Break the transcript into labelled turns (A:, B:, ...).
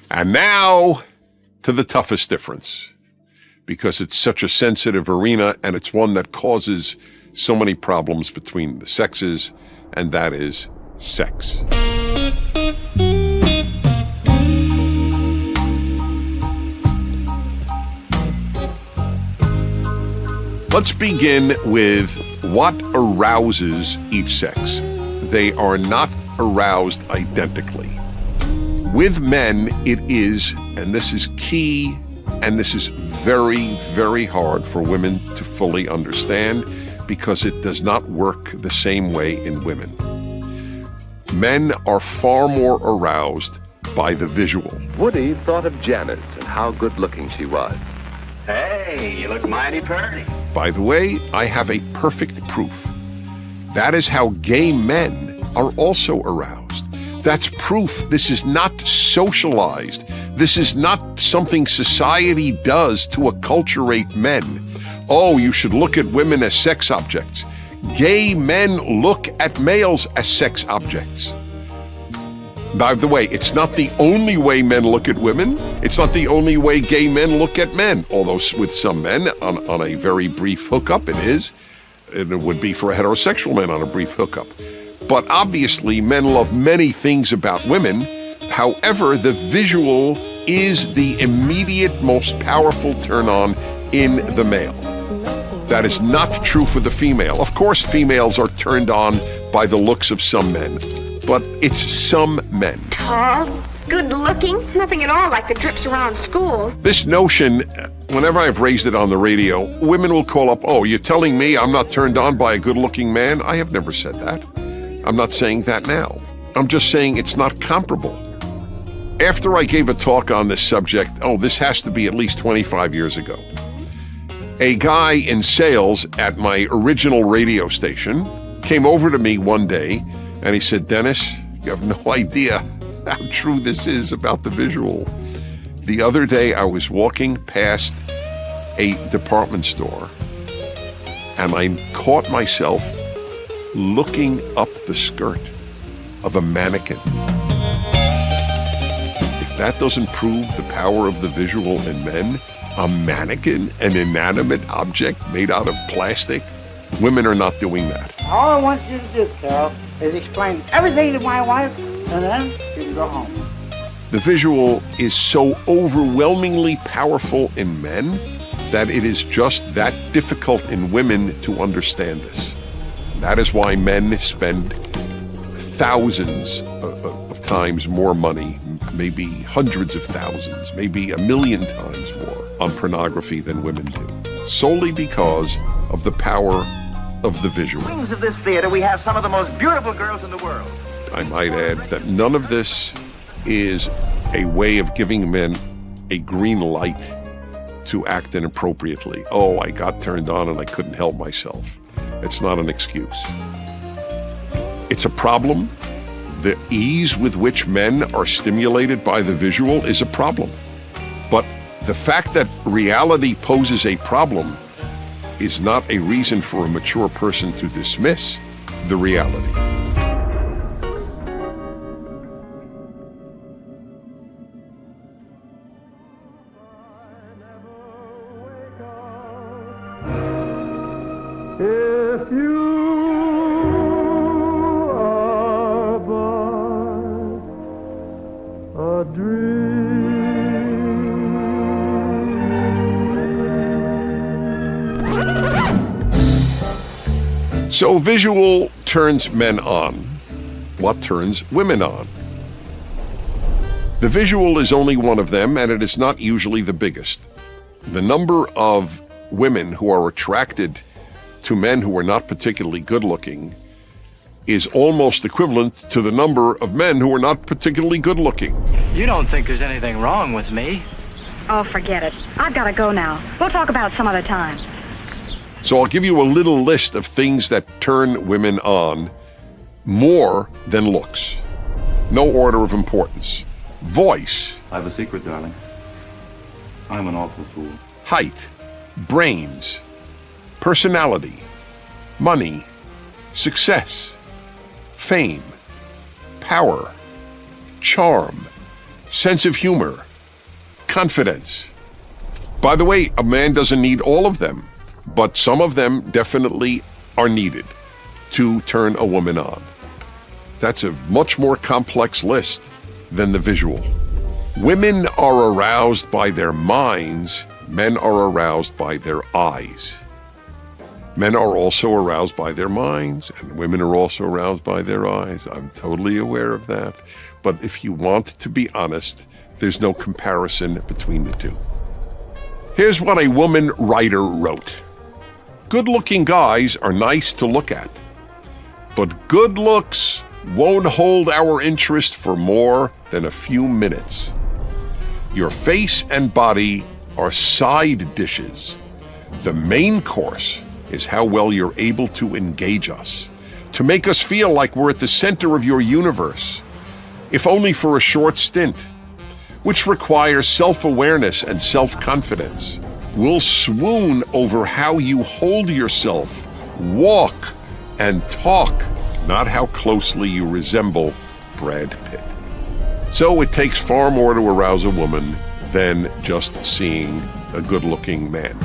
A: And now to the toughest difference, because it's such a sensitive arena and it's one that causes so many problems between the sexes, and that is sex. Let's begin with what arouses each sex. They are not aroused identically. With men, it is, and this is key, and this is very, very hard for women to fully understand because it does not work the same way in women. Men are far more aroused by the visual.
B: Woody thought of Janice and how good-looking she was.
C: Hey, you look mighty pretty.
A: By the way, I have a perfect proof. That is how gay men are also aroused. That's proof this is not socialized. This is not something society does to acculturate men. Oh, you should look at women as sex objects. Gay men look at males as sex objects. By the way, it's not the only way men look at women. It's not the only way gay men look at men, although with some men on a very brief hookup it is. And it would be for a heterosexual man on a brief hookup. But obviously men love many things about women. However, the visual is the immediate most powerful turn on in the male. That is not true for the female. Of course, females are turned on by the looks of some men. But it's some men.
D: Tall, good-looking, nothing at all like the drips around school.
A: This notion, whenever I've raised it on the radio, women will call up, oh, you're telling me I'm not turned on by a good-looking man? I have never said that. I'm not saying that now. I'm just saying it's not comparable. After I gave a talk on this subject, this has to be at least 25 years ago, a guy in sales at my original radio station came over to me one day and he said, Dennis, you have no idea how true this is about the visual. The other day I was walking past a department store and I caught myself looking up the skirt of a mannequin. If that doesn't prove the power of the visual in men, a mannequin, an inanimate object made out of plastic, women are not doing that.
E: All I want you to do, Carol, is explain everything to my wife, and then you can go home.
A: The visual is so overwhelmingly powerful in men that it is just that difficult in women to understand this. That is why men spend thousands of times more money, maybe hundreds of thousands, maybe 1 million times more on pornography than women do, solely because of the power of the visual.
C: Wings of this theater, we have some of the most beautiful girls in the world.
A: I might add that none of this is a way of giving men a green light to act inappropriately. Oh, I got turned on and I couldn't help myself. It's not an excuse. It's a problem. The ease with which men are stimulated by the visual is a problem. But the fact that reality poses a problem is not a reason for a mature person to dismiss the reality.
F: If you are but a dream.
A: So visual turns men on. What turns women on? The visual is only one of them, and it is not usually the biggest. The number of women who are attracted to men who are not particularly good-looking is almost equivalent to the number of men who are not particularly good-looking.
G: You don't think there's anything wrong with me?
D: Oh, forget it. I've got to go now. We'll talk about it some other time.
A: So I'll give you a little list of things that turn women on more than looks. No order of importance. Voice.
H: I have a secret, darling. I'm an awful fool.
A: Height. Brains. Personality. Money. Success. Fame. Power. Charm. sense of humor, confidence. By the way, a man doesn't need all of them, but some of them definitely are needed to turn a woman on. That's a much more complex list than the visual. Women are aroused by their minds. Men are aroused by their eyes. Men are also aroused by their minds, and women are also aroused by their eyes. I'm totally aware of that. But if you want to be honest, there's no comparison between the two. Here's what a woman writer wrote. Good-looking guys are nice to look at, but good looks won't hold our interest for more than a few minutes. Your face and body are side dishes. The main course is how well you're able to engage us, to make us feel like we're at the center of your universe, if only for a short stint, which requires self-awareness and self-confidence. We'll swoon over how you hold yourself, walk, and talk, not how closely you resemble Brad Pitt. So it takes far more to arouse a woman than just seeing a good-looking man.